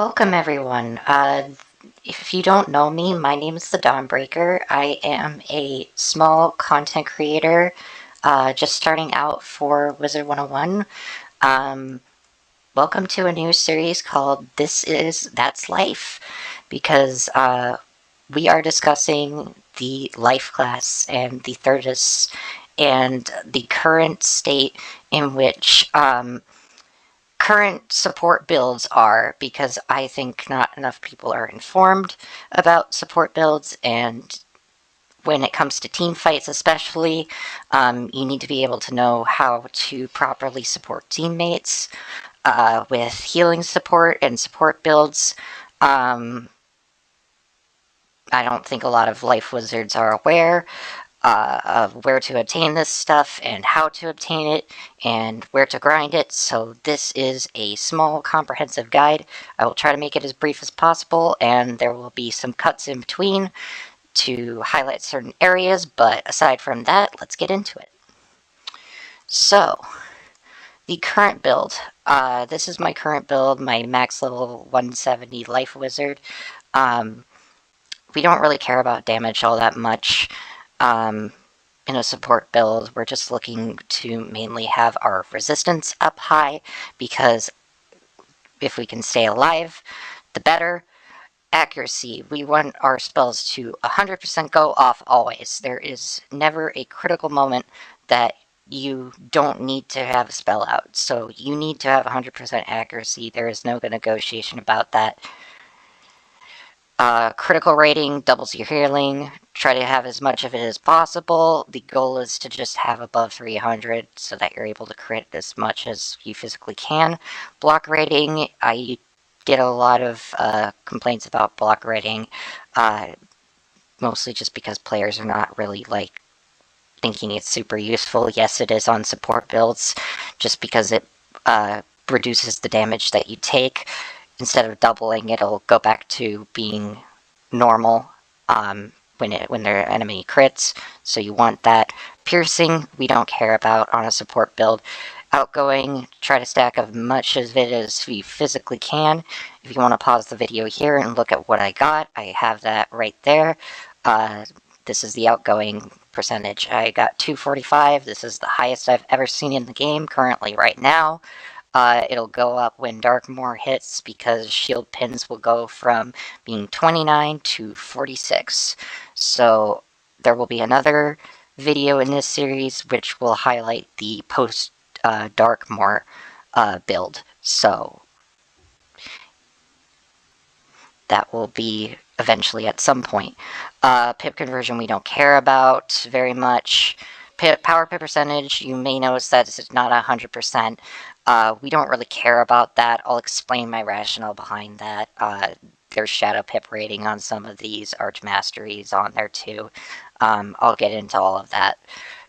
Welcome, everyone. If you don't know me, my name is the Dawnbreaker. I am a small content creator, just starting out for Wizard 101. Um, Welcome to a new series called That's Life, because we are discussing the life class and the Thurdus and the current state in which current support builds are, because I think not enough people are informed about support builds, and when it comes to team fights especially, you need to be able to know how to properly support teammates with healing support and support builds. I don't think a lot of life wizards are aware of where to obtain this stuff and how to obtain it and where to grind it. So this is a small comprehensive guide. I will try to make it as brief as possible, and there will be some cuts in between to highlight certain areas, but aside from that, let's get into it. So, the current build. This is my current build, my max level 170 life wizard. We don't really care about damage all that much. In a support build, we're just looking to mainly have our resistance up high, because if we can stay alive, the better. Accuracy, we want our spells to 100% go off always. There is never a critical moment that you don't need to have a spell out. So you need to have 100% accuracy. There is no negotiation about that. Critical rating doubles your healing. Try to have as much of it as possible. The goal is to just have above 300 so that you're able to crit as much as you physically can. Block rating, I get a lot of complaints about block rating, mostly just because players are not really thinking it's super useful. Yes, it is on support builds, just because it reduces the damage that you take. Instead of doubling, it'll go back to being normal when their enemy crits. So you want that. Piercing, we don't care about on a support build. Outgoing, try to stack as much of it as you physically can. If you want to pause the video here and look at what I got, I have that right there. This is the outgoing percentage. I got 245. This is the highest I've ever seen in the game currently right now. It'll go up when Darkmoor hits, because shield pins will go from being 29 to 46. So there will be another video in this series which will highlight the post Darkmoor build. So that will be eventually at some point. Pip conversion we don't care about very much. Power pip percentage, you may notice that it's not 100%. We don't really care about that. I'll explain my rationale behind that. There's shadow pip rating on some of these, arch masteries on there too. I'll get into all of that.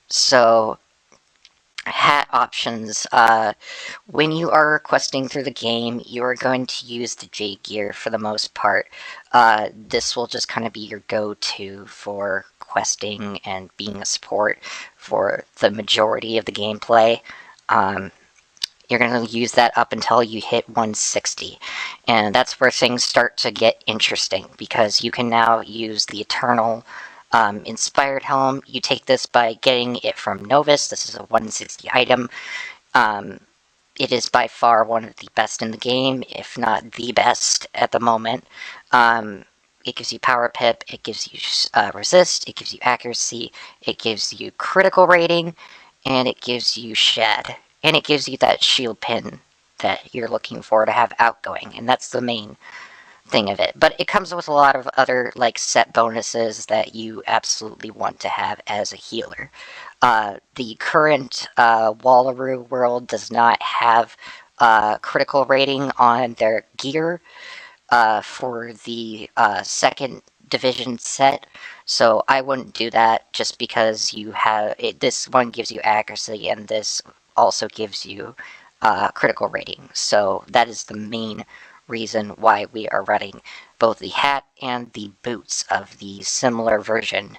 So, hat options. When you are questing through the game, you are going to use the J gear for the most part. This will just kind of be your go-to for questing and being a support for the majority of the gameplay. You're going to use that up until you hit 160. And that's where things start to get interesting, because you can now use the Eternal Inspired Helm. You take this by getting it from Novus. This is a 160 item. It is by far one of the best in the game, if not the best at the moment. It gives you power pip, it gives you resist, it gives you accuracy, it gives you critical rating, and it gives you shed. And it gives you that shield pin that you're looking for to have outgoing, and that's the main thing of it. But it comes with a lot of other set bonuses that you absolutely want to have as a healer. The current Wallaroo world does not have critical rating on their gear for the second division set, so I wouldn't do that, just because you have this one gives you accuracy, and this also gives you critical rating. So that is the main reason why we are running both the hat and the boots of the similar version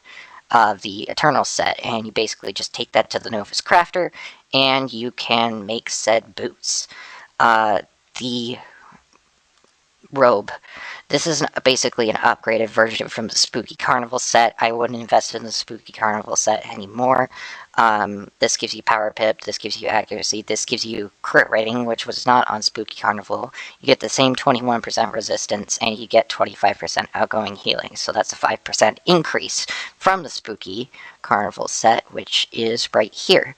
of the Eternal set, and you basically just take that to the Novus Crafter and you can make said boots. The robe. This is basically an upgraded version from the Spooky Carnival set. I wouldn't invest in the Spooky Carnival set anymore. This gives you power pip, this gives you accuracy, this gives you crit rating, which was not on Spooky Carnival. You get the same 21% resistance, and you get 25% outgoing healing, so that's a 5% increase from the Spooky Carnival set, which is right here.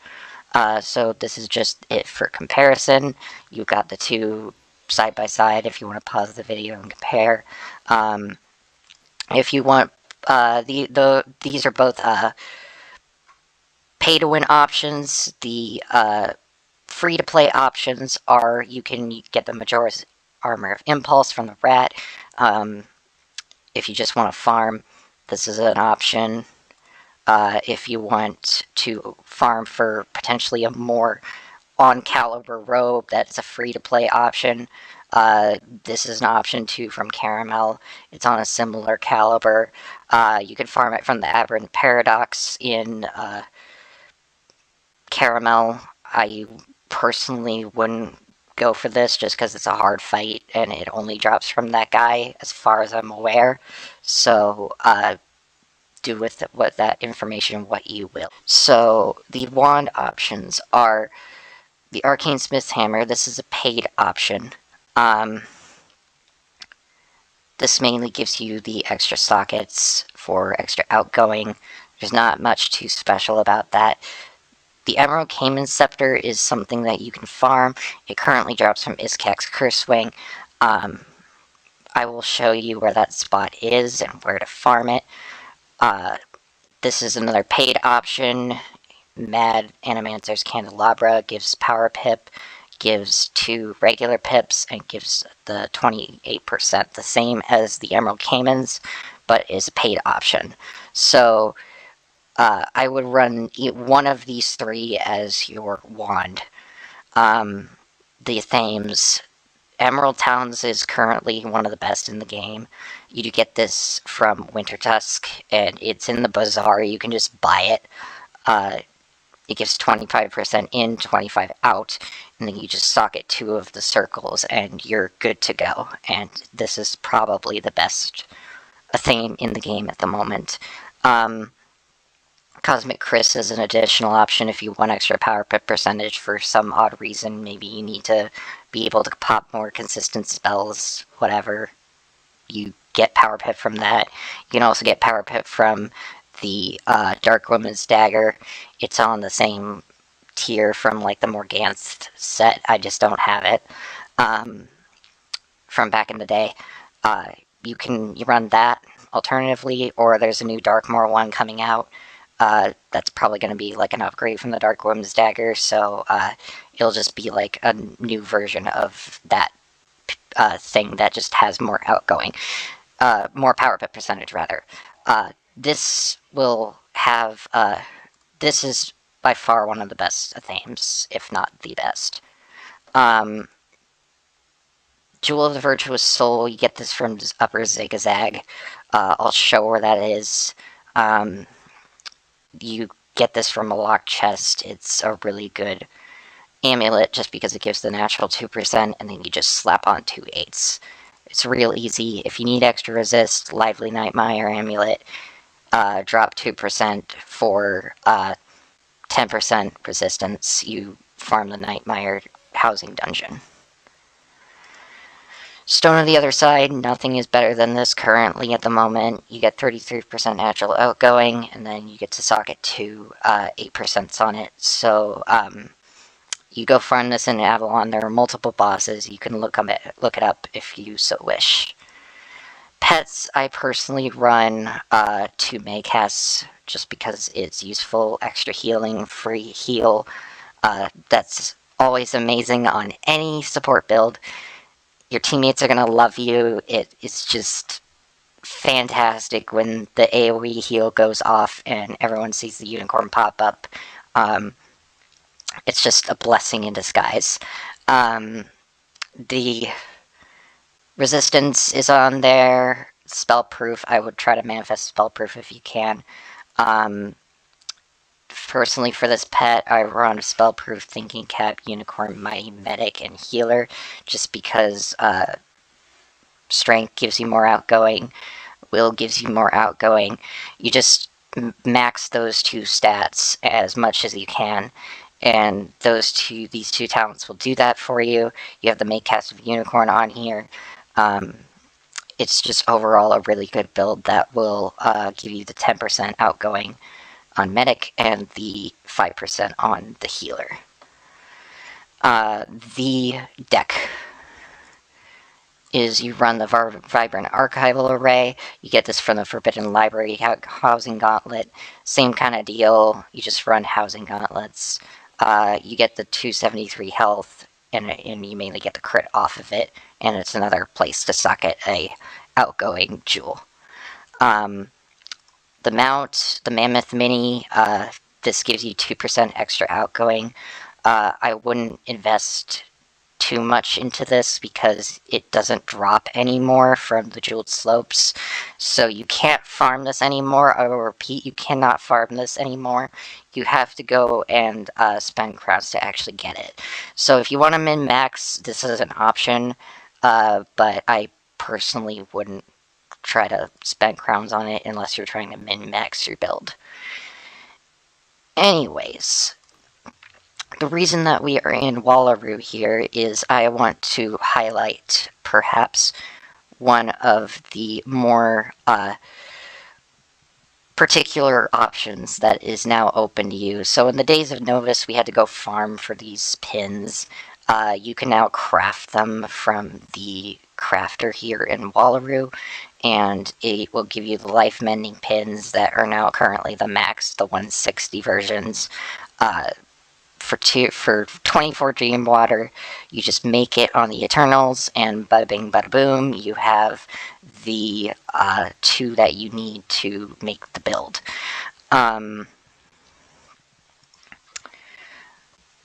So this is just it for comparison. You've got the two side by side if you want to pause the video and compare. If you want, these are both pay to win options. The free to play options are you can get the Majora's Armor of Impulse from the Rat. If you just want to farm, this is an option. If you want to farm for potentially a more on-caliber robe, that's a free-to-play option. This is an option too from Caramel. It's on a similar caliber. You can farm it from the Aberrant Paradox in Caramel. I personally wouldn't go for this just because it's a hard fight and it only drops from that guy as far as I'm aware. So do with that information what you will. So the wand options are the Arcane Smith's Hammer. This is a paid option. This mainly gives you the extra sockets for extra outgoing. There's not much too special about that. The Emerald Cayman Scepter is something that you can farm. It currently drops from Iskak's Cursewing. I will show you where that spot is and where to farm it. This is another paid option. Mad Animancer's Candelabra gives power pip, gives 2 regular pips, and gives the 28%, the same as the Emerald Caymans, but is a paid option. So I would run one of these 3 as your wand. The Thames. Emerald Towns is currently one of the best in the game. You do get this from Wintertusk, and it's in the bazaar. You can just buy it. It gives 25% in, 25 out, and then you just socket 2 of the circles, and you're good to go. And this is probably the best thing in the game at the moment. Cosmic Chris is an additional option if you want extra power pip percentage for some odd reason. Maybe you need to be able to pop more consistent spells, whatever. You get power pip from that. You can also get power pip from the Dark Woman's Dagger. It's on the same tier from like the Morganth set. I just don't have it from back in the day. You run that alternatively, or there's a new Darkmoor one coming out. That's probably going to be like an upgrade from the Dark Woman's Dagger, so it'll just be like a new version of that thing that just has more outgoing, more power pip percentage rather. This will have, this is by far one of the best themes, if not the best. Jewel of the Virtuous Soul, you get this from Upper Zigzag. I'll show where that is. You get this from a locked chest. It's a really good amulet just because it gives the natural 2%, and then you just slap on 2 8s. It's real easy. If you need extra resist, Lively Nightmare amulet, drop 2% for 10% resistance. You farm the Nightmare housing dungeon. Stone of the Other Side, nothing is better than this currently at the moment. You get 33% natural outgoing, and then you get to socket 2 8% on it. So you go farm this in Avalon. There are multiple bosses. You can look it up if you so wish. Pets, I personally run 2 Maycasts just because it's useful. Extra healing, free heal. That's always amazing on any support build. Your teammates are going to love you. It's just fantastic when the AoE heal goes off and everyone sees the unicorn pop up. It's just a blessing in disguise. The resistance is on there. Spellproof, I would try to manifest spellproof if you can. Personally, for this pet, I run a spellproof Thinking Cap, Unicorn, Mighty Medic, and Healer, just because strength gives you more outgoing, will gives you more outgoing. You just max those two stats as much as you can, and these two talents will do that for you. You have the Make Cast of Unicorn on here. It's just overall a really good build that will give you the 10% outgoing on Medic and the 5% on the Healer. The deck is you run the Vibrant Archival Array. You get this from the Forbidden Library Housing Gauntlet. Same kind of deal. You just run Housing Gauntlets. You get the 273 health, and you mainly get the crit off of it, and it's another place to suck at a outgoing jewel. The mount, the Mammoth Mini, this gives you 2% extra outgoing. I wouldn't invest too much into this because it doesn't drop anymore from the Jeweled Slopes, so you can't farm this anymore. I will repeat, you cannot farm this anymore. You have to go and spend crowns to actually get it. So if you want to min-max, this is an option, but I personally wouldn't try to spend crowns on it unless you're trying to min-max your build. Anyways, the reason that we are in Wallaroo here is I want to highlight perhaps one of the more particular options that is now open to you. So in the days of Novus, we had to go farm for these pins. You can now craft them from the crafter here in Wallaroo, and it will give you the life mending pins that are now currently the max, the 160 versions. For 24 Dream Water, you just make it on the Eternals, and bada bing, bada boom, you have the 2 that you need to make the build.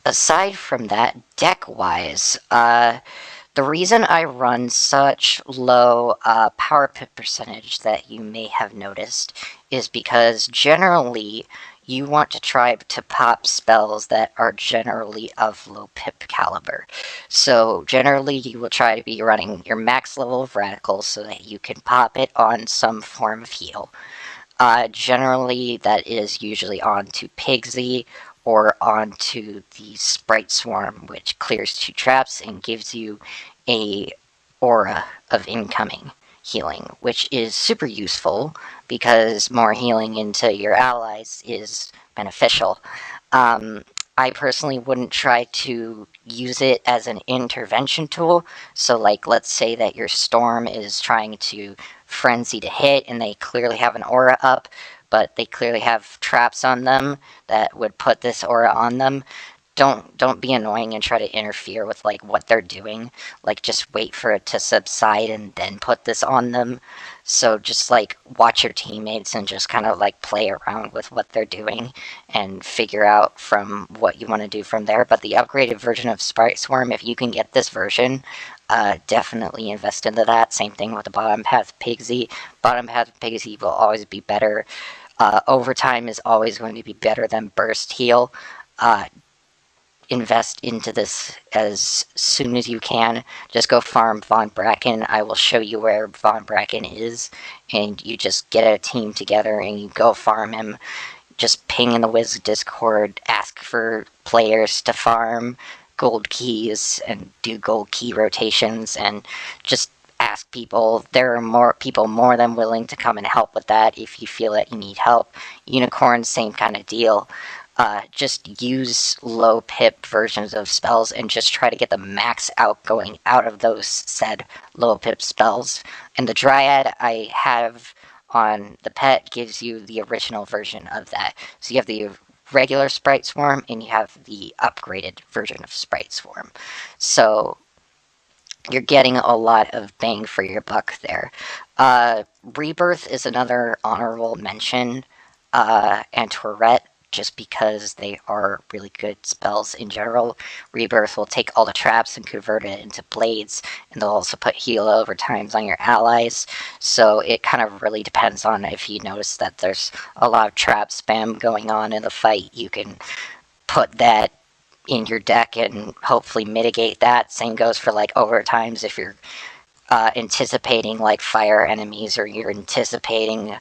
Aside from that, deck-wise, the reason I run such low power pip percentage that you may have noticed is because generally you want to try to pop spells that are generally of low pip caliber. So generally you will try to be running your max level of Radicals so that you can pop it on some form of heal. Generally that is usually onto Pigsy or onto the Sprite Swarm, which clears 2 traps and gives you a aura of incoming healing, which is super useful because more healing into your allies is beneficial. I personally wouldn't try to use it as an intervention tool. So like, let's say that your Storm is trying to frenzy to hit and they clearly have an aura up, but they clearly have traps on them that would put this aura on them. Don't be annoying and try to interfere with like what they're doing. Like, just wait for it to subside and then put this on them. So just like watch your teammates and just kind of like play around with what they're doing and figure out from what you want to do from there. But the upgraded version of Sprite Swarm, if you can get this version, definitely invest into that. Same thing with the Bottom Path Pigsy. Bottom Path Pigsy will always be better. Overtime is always going to be better than Burst Heal. Invest into this as soon as you can. Just go farm Von Bracken. I will show you where Von Bracken is, and you just get a team together and you go farm him. Just ping in the Wiz Discord, ask for players to farm gold keys and do gold key rotations, and just ask people. There are more people more than willing to come and help with that if you feel that you need help. Unicorn, same kind of deal. Just use low pip versions of spells and just try to get the max outgoing out of those said low pip spells. And the Dryad I have on the pet gives you the original version of that. So you have the regular Sprite Swarm and you have the upgraded version of Sprite Swarm. So you're getting a lot of bang for your buck there. Rebirth is another honorable mention, and Tourette, just because they are really good spells in general. Rebirth will take all the traps and convert it into blades, and they'll also put heal over times on your allies. So it kind of really depends on if you notice that there's a lot of trap spam going on in the fight. You can put that in your deck and hopefully mitigate that. Same goes for like overtimes if you're anticipating like fire enemies, or you're anticipating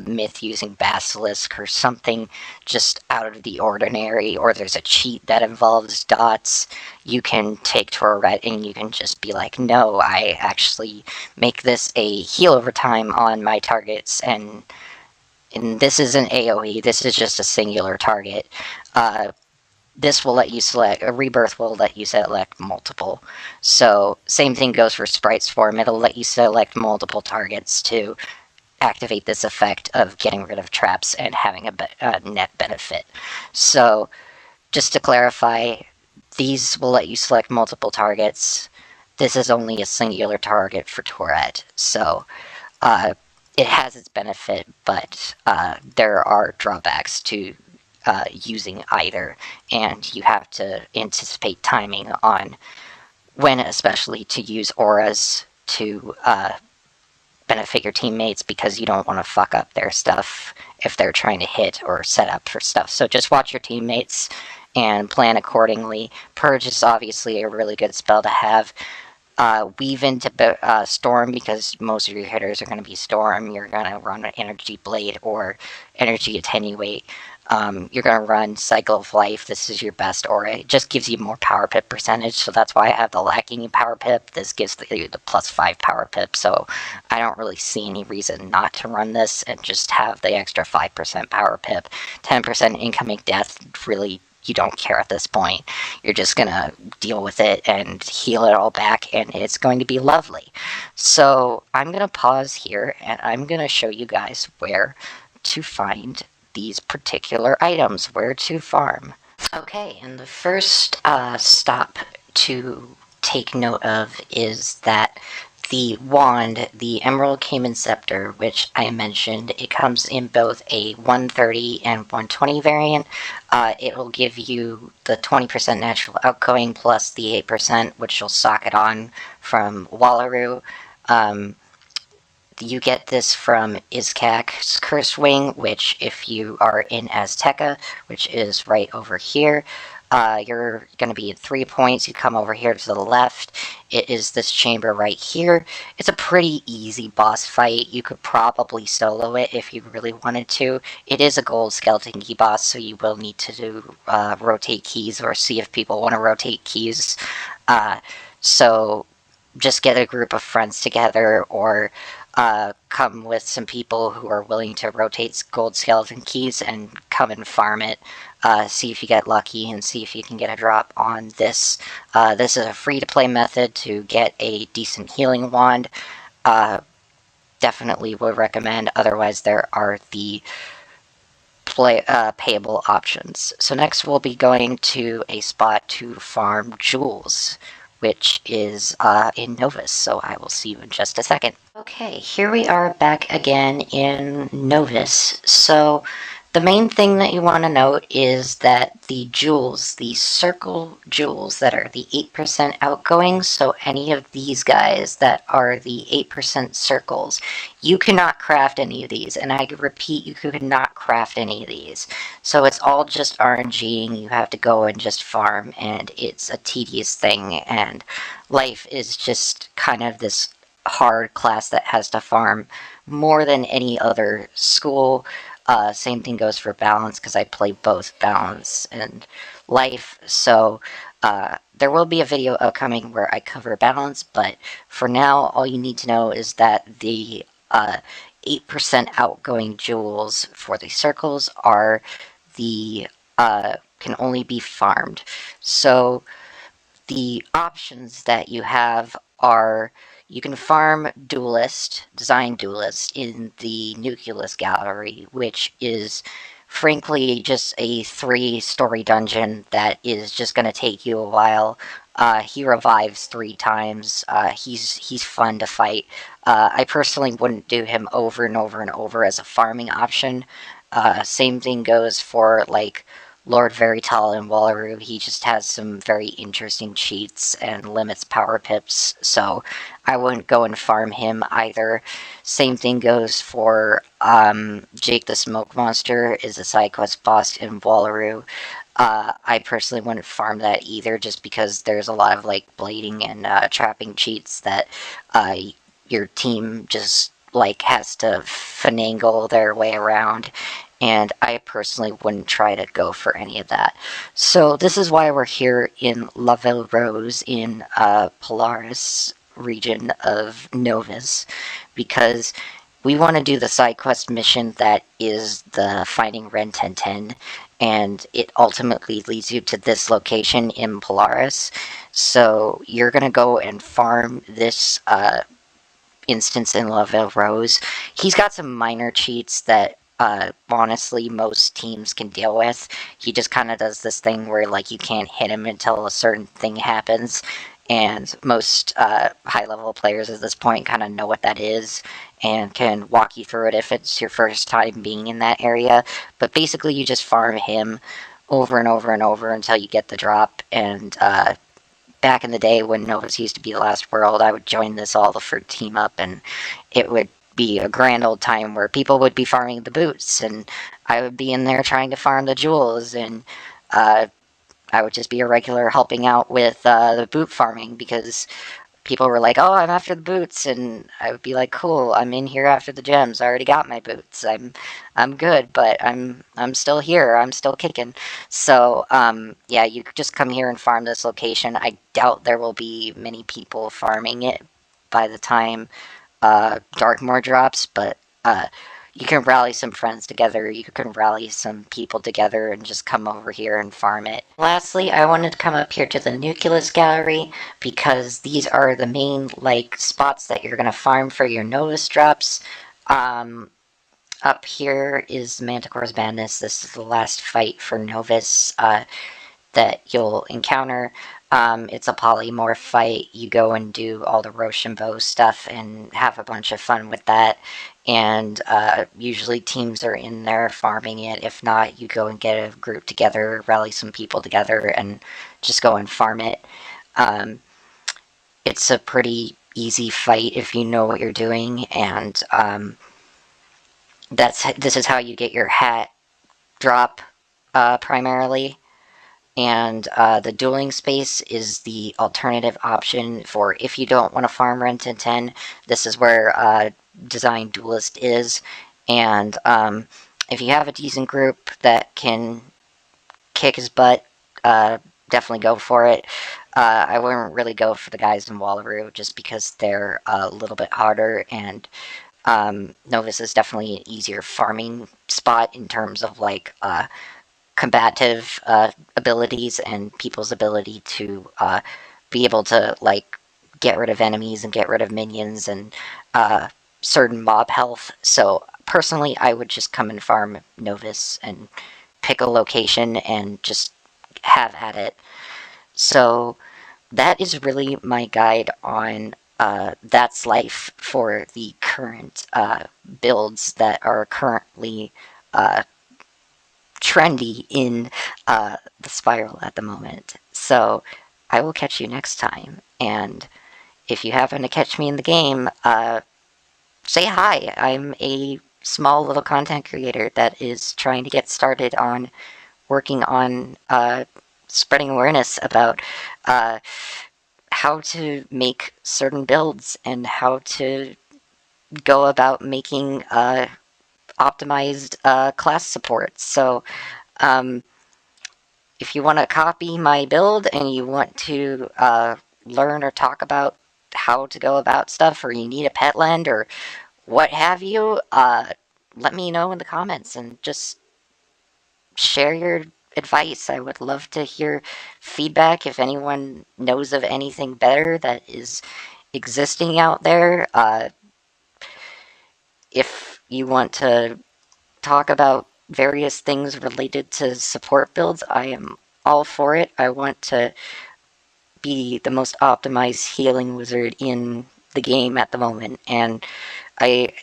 myth using basilisk or something just out of the ordinary, or there's a cheat that involves dots, you can take Tourette and you can just be like, no, I actually make this a heal over time on my targets, and this isn't AoE, this is just a singular target. This will let you select, a rebirth will let you select multiple. So same thing goes for Sprite's form, it'll let you select multiple targets to activate this effect of getting rid of traps and having a net benefit. So just to clarify, these will let you select multiple targets. This is only a singular target for Tourette, so it has its benefit, but there are drawbacks to using either, and you have to anticipate timing on when especially to use auras to benefit your teammates, because you don't want to fuck up their stuff if they're trying to hit or set up for stuff. So just watch your teammates and plan accordingly. Purge is obviously a really good spell to have. Weave into Storm, because most of your hitters are going to be Storm. You're going to run an Energy Blade or Energy Attenuate. You're going to run Cycle of Life. This is your best aura. It just gives you more power pip percentage, so that's why I have the lacking power pip. This gives the +5 power pip, so I don't really see any reason not to run this and just have the extra 5% power pip. 10% incoming death, really, you don't care at this point. You're just gonna deal with it and heal it all back, and it's going to be lovely. So I'm gonna pause here, and I'm gonna show you guys where to find these particular items, where to farm. Okay, and the first stop to take note of is that the wand, the Emerald Cayman Scepter, which I mentioned, it comes in both a 130 and 120 variant. It will give you the 20% natural outgoing plus the 8%, which you'll socket on from Wallaroo. You get this from Izcac's Curse Wing, which if you are in Azteca, which is right over here, you're going to be at 3 points. You come over here to the left. It is this chamber right here. It's a pretty easy boss fight. You could probably solo it if you really wanted to. It is a gold skeleton key boss, so you will need to do rotate keys or see if people want to rotate keys. So just get a group of friends together, or come with some people who are willing to rotate gold skeleton keys and come and farm it. See if you get lucky and see if you can get a drop on this. This is a free-to-play method to get a decent healing wand. Definitely would recommend, otherwise there are the payable options. So next we'll be going to a spot to farm jewels, which is in Novus, so I will see you in just a second. Okay, here we are back again in Novus. So the main thing that you want to note is that the jewels, the circle jewels that are the 8% outgoing, so any of these guys that are the 8% circles, you cannot craft any of these, and I repeat, you could not craft any of these. So it's all just RNGing, you have to go and just farm, and it's a tedious thing, and life is just kind of this hard class that has to farm more than any other school. Same thing goes for balance, because I play both balance and life, so there will be a video upcoming where I cover balance, but for now all you need to know is that the 8% outgoing jewels for the circles are the can only be farmed. So the options that you have are, you can farm Duelist, Design Duelist, in the Nucleus Gallery, which is frankly just a 3-story dungeon that is just going to take you a while. He revives 3 times. He's fun to fight. I personally wouldn't do him over and over and over as a farming option. Same thing goes for like Lord Verital and Wallaroo. He just has some very interesting cheats and limits power pips, so I wouldn't go and farm him either. Same thing goes for Jake the Smoke Monster, is a side quest boss in Wallaroo. I personally wouldn't farm that either, just because there's a lot of like blading and trapping cheats that uh, your team just like has to finagle their way around, and I personally wouldn't try to go for any of that. So this is why we're here in La Ville Rose in Polaris region of Novus, because we want to do the side quest mission that is the finding Ren 1010, and it ultimately leads you to this location in Polaris. So you're going to go and farm this instance in La Ville Rose. He's got some minor cheats that honestly most teams can deal with. He just kind of does this thing where like you can't hit him until a certain thing happens, and most high level players at this point kind of know what that is and can walk you through it if it's your first time being in that area. But basically you just farm him over and over and over until you get the drop. And back in the day when Novus used to be the last world, I would join this all the for team up, and it would be a grand old time where people would be farming the boots, and I would be in there trying to farm the jewels, and I would just be a regular helping out with the boot farming, because people were like, "Oh, I'm after the boots," and I would be like, "Cool, I'm in here after the gems. I already got my boots. I'm good, but I'm still here. I'm still kicking." So yeah, you just come here and farm this location. I doubt there will be many people farming it by the time Darkmoor drops, but you can rally some friends together, you can rally some people together and just come over here and farm it. Lastly, I wanted to come up here to the Nucleus Gallery, because these are the main like spots that you're going to farm for your Novus drops. Up here is Manticore's Madness. This is the last fight for Novus that you'll encounter. It's a polymorph fight. You go and do all the Rochambeau stuff and have a bunch of fun with that. And usually teams are in there farming it. If not, you go and get a group together, rally some people together, and just go and farm it. It's a pretty easy fight if you know what you're doing, and this is how you get your hat drop primarily. And the dueling space is the alternative option for if you don't want to farm Ren 1010. This is where Design Duelist is. And if you have a decent group that can kick his butt, definitely go for it. I wouldn't really go for the guys in Wallaroo just because they're a little bit harder, and Novus is definitely an easier farming spot in terms of like combative abilities and people's ability to be able to like get rid of enemies and get rid of minions and certain mob health. So personally, I would just come and farm Novus and pick a location and just have at it. So that is really my guide on That's Life for the current builds that are currently trendy in the spiral at the moment. So I will catch you next time, and if you happen to catch me in the game, say hi. I'm a small little content creator that is trying to get started on working on spreading awareness about how to make certain builds and how to go about making optimized class support. So if you want to copy my build and you want to learn or talk about how to go about stuff, or you need a pet land or what have you, let me know in the comments and just share your advice. I would love to hear feedback. If anyone knows of anything better that is existing out there, if you want to talk about various things related to support builds, I am all for it. I want to be the most optimized healing wizard in the game at the moment, and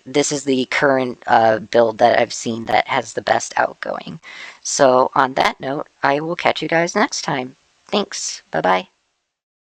this is the current build that I've seen that has the best outgoing. So on that note, I will catch you guys next time. Thanks. Bye-bye.